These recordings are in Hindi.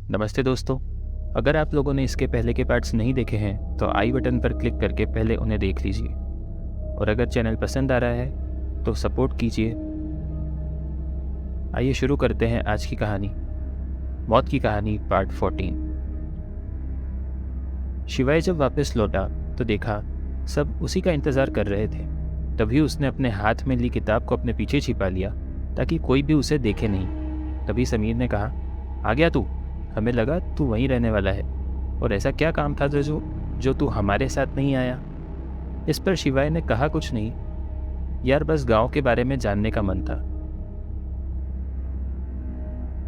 नमस्ते दोस्तों। अगर आप लोगों ने इसके पहले के पार्ट्स नहीं देखे हैं तो आई बटन पर क्लिक करके पहले उन्हें देख लीजिए, और अगर चैनल पसंद आ रहा है तो सपोर्ट कीजिए। आइए शुरू करते हैं आज की कहानी, मौत की कहानी पार्ट 14। शिवाय जब वापस लौटा तो देखा सब उसी का इंतज़ार कर रहे थे। तभी उसने अपने हाथ में ली किताब को अपने पीछे छिपा लिया ताकि कोई भी उसे देखे नहीं। तभी समीर ने कहा, आ गया तू? हमें लगा तू वहीं रहने वाला है, और ऐसा क्या काम था जो तू हमारे साथ नहीं आया? इस पर शिवाय ने कहा, कुछ नहीं यार, बस गांव के बारे में जानने का मन था।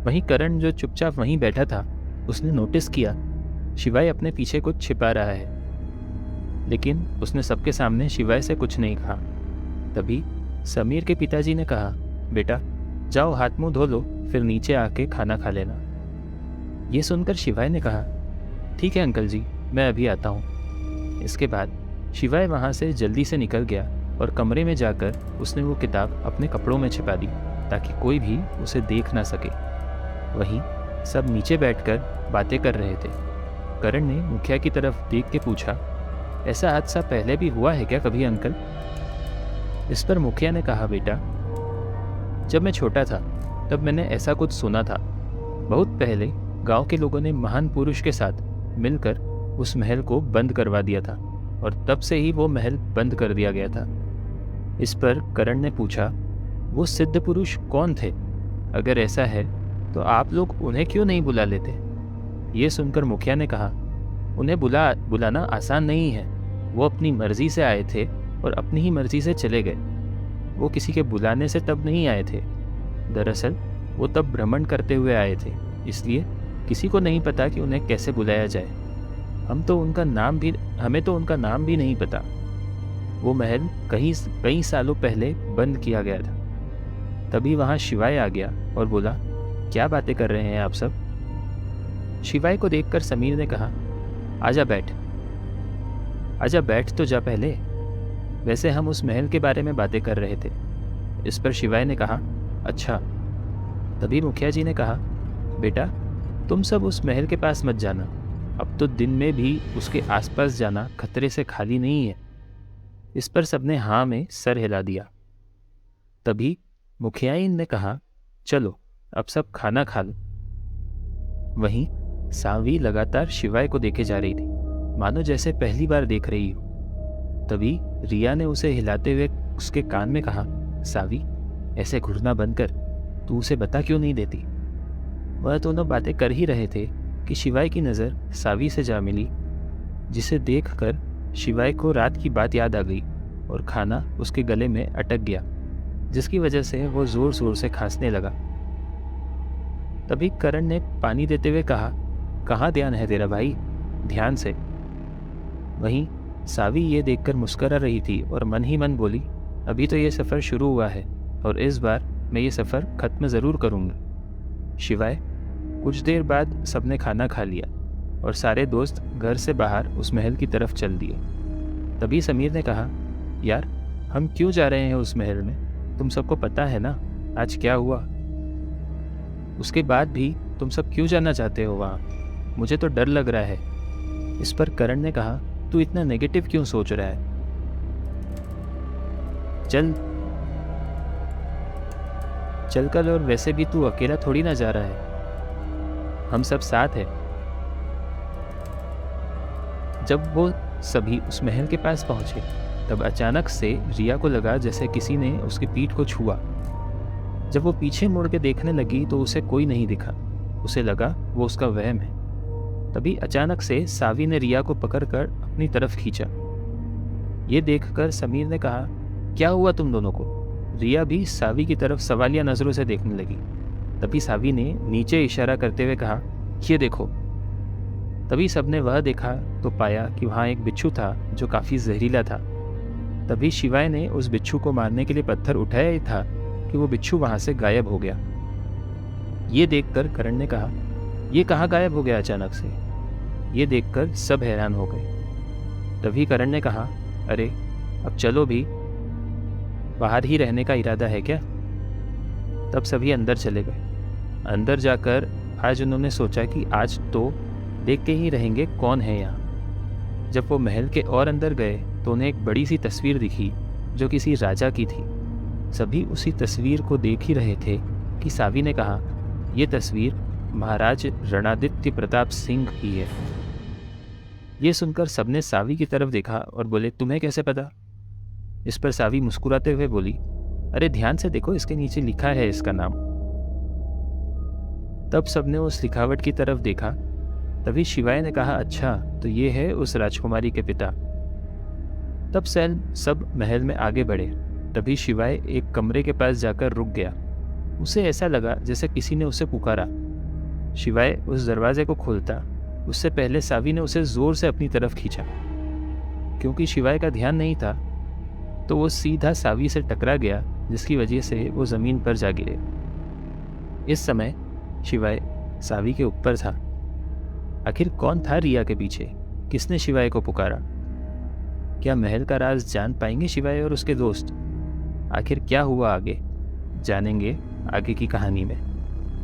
वहीं करण जो चुपचाप वहीं बैठा था, उसने नोटिस किया शिवाय अपने पीछे कुछ छिपा रहा है, लेकिन उसने सबके सामने शिवाय से कुछ नहीं कहा। तभी समीर के पिताजी ने कहा, बेटा जाओ हाथ मुंह धो लो, फिर नीचे आके खाना खा लेना। ये सुनकर शिवाय ने कहा, ठीक है अंकल जी, मैं अभी आता हूँ। इसके बाद शिवाय वहाँ से जल्दी से निकल गया और कमरे में जाकर उसने वो किताब अपने कपड़ों में छिपा दी ताकि कोई भी उसे देख ना सके। वहीं सब नीचे बैठकर बातें कर रहे थे। करण ने मुखिया की तरफ देख के पूछा, ऐसा हादसा पहले भी हुआ है क्या कभी अंकल? इस पर मुखिया ने कहा, बेटा जब मैं छोटा था तब मैंने ऐसा कुछ सुना था। बहुत पहले गांव के लोगों ने महान पुरुष के साथ मिलकर उस महल को बंद करवा दिया था, और तब से ही वो महल बंद कर दिया गया था। इस पर करण ने पूछा, वो सिद्ध पुरुष कौन थे? अगर ऐसा है तो आप लोग उन्हें क्यों नहीं बुला लेते? ये सुनकर मुखिया ने कहा, उन्हें बुलाना आसान नहीं है। वो अपनी मर्जी से आए थे और अपनी ही मर्जी से चले गए। वो किसी के बुलाने से तब नहीं आए थे। दरअसल वो तब भ्रमण करते हुए आए थे, इसलिए किसी को नहीं पता कि उन्हें कैसे बुलाया जाए। हमें तो उनका नाम भी नहीं पता। वो महल कई सालों पहले बंद किया गया था। तभी वहाँ शिवाय आ गया और बोला, क्या बातें कर रहे हैं आप सब? शिवाय को देखकर समीर ने कहा, आजा बैठ तो जा पहले। वैसे हम उस महल के बारे में बातें कर रहे थे। इस पर शिवाय ने कहा, अच्छा। तभी मुखिया जी ने कहा, बेटा तुम सब उस महल के पास मत जाना। अब तो दिन में भी उसके आसपास जाना खतरे से खाली नहीं है। इस पर सबने हाँ में सर हिला दिया। तभी मुखियाइन ने कहा, चलो अब सब खाना खा लो। वहीं सावी लगातार शिवाय को देखे जा रही थी, मानो जैसे पहली बार देख रही हो। तभी रिया ने उसे हिलाते हुए उसके कान में कहा, सावी ऐसे घूरना बंद कर, तू उसे बता क्यों नहीं देती? वह दोनों बातें कर ही रहे थे कि शिवाय की नज़र सावी से जा मिली, जिसे देखकर शिवाय को रात की बात याद आ गई और खाना उसके गले में अटक गया, जिसकी वजह से वो ज़ोर ज़ोर से खांसने लगा। तभी करण ने पानी देते हुए कहा, कहाँ ध्यान है तेरा भाई, ध्यान से। वहीं सावी ये देखकर मुस्करा रही थी और मन ही मन बोली, अभी तो ये सफ़र शुरू हुआ है और इस बार मैं ये सफ़र ख़त्म ज़रूर करूँगा। शिवाय कुछ देर बाद सबने खाना खा लिया और सारे दोस्त घर से बाहर उस महल की तरफ चल दिए। तभी समीर ने कहा, यार हम क्यों जा रहे हैं उस महल में? तुम सबको पता है ना आज क्या हुआ? उसके बाद भी तुम सब क्यों जाना चाहते हो वहाँ? मुझे तो डर लग रहा है। इस पर करण ने कहा, तू इतना नेगेटिव क्यों सोच रहा है? चल कर, और वैसे भी तू अकेला थोड़ी ना जा रहा है, हम सब साथ हैं। जब वो सभी उस महल के पास पहुंचे तब अचानक से रिया को लगा जैसे किसी ने उसकी पीठ को छुआ। जब वो पीछे मुड़ के देखने लगी तो उसे कोई नहीं दिखा। उसे लगा वो उसका वहम है। तभी अचानक से सावी ने रिया को पकड़कर अपनी तरफ खींचा। ये देखकर समीर ने कहा, क्या हुआ तुम दोनों को? रिया भी सावी की तरफ सवालिया नज़रों से देखने लगी। तभी सावी ने नीचे इशारा करते हुए कहा, ये देखो। तभी सबने वह देखा तो पाया कि वहाँ एक बिच्छू था जो काफ़ी जहरीला था। तभी शिवाय ने उस बिच्छू को मारने के लिए पत्थर उठाया ही था कि वो बिच्छू वहाँ से गायब हो गया। ये देखकर करण ने कहा, ये कहाँ गायब हो गया अचानक से? ये देखकर सब हैरान हो गए। तभी करण ने कहा, अरे अब चलो भी, बाहर ही रहने का इरादा है क्या? तब सभी अंदर चले गए। अंदर जाकर आज उन्होंने सोचा कि आज तो देख के ही रहेंगे कौन है यहाँ। जब वो महल के और अंदर गए तो उन्हें एक बड़ी सी तस्वीर दिखी जो किसी राजा की थी। सभी उसी तस्वीर को देख ही रहे थे कि सावी ने कहा, ये तस्वीर महाराज रणआदित्य प्रताप सिंह की है। ये सुनकर सबने सावी की तरफ देखा और बोले, तुम्हें कैसे पता? इस पर सावी मुस्कुराते हुए बोली, अरे ध्यान से देखो, इसके नीचे लिखा है इसका नाम। तब सबने उस लिखावट की तरफ देखा। तभी शिवाय ने कहा, अच्छा तो ये है उस राजकुमारी के पिता। तब सब महल में आगे बढ़े। तभी शिवाय एक कमरे के पास जाकर रुक गया। उसे ऐसा लगा जैसे किसी ने उसे पुकारा। शिवाय उस दरवाजे को खोलता उससे पहले सावी ने उसे जोर से अपनी तरफ खींचा। क्योंकि शिवाय का ध्यान नहीं था तो वो सीधा सावी से टकरा गया, जिसकी वजह से वो जमीन पर जा गिरे। इस समय शिवाय सावी के ऊपर था। आखिर कौन था रिया के पीछे? किसने शिवाय को पुकारा? क्या महल का राज जान पाएंगे शिवाय और उसके दोस्त? आखिर क्या हुआ आगे, जानेंगे आगे की कहानी में।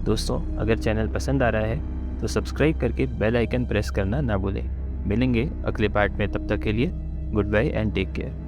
दोस्तों, अगर चैनल पसंद आ रहा है तो सब्सक्राइब करके बेल आइकन प्रेस करना ना भूलें। मिलेंगे अगले पार्ट में, तब तक के लिए good bye and take care.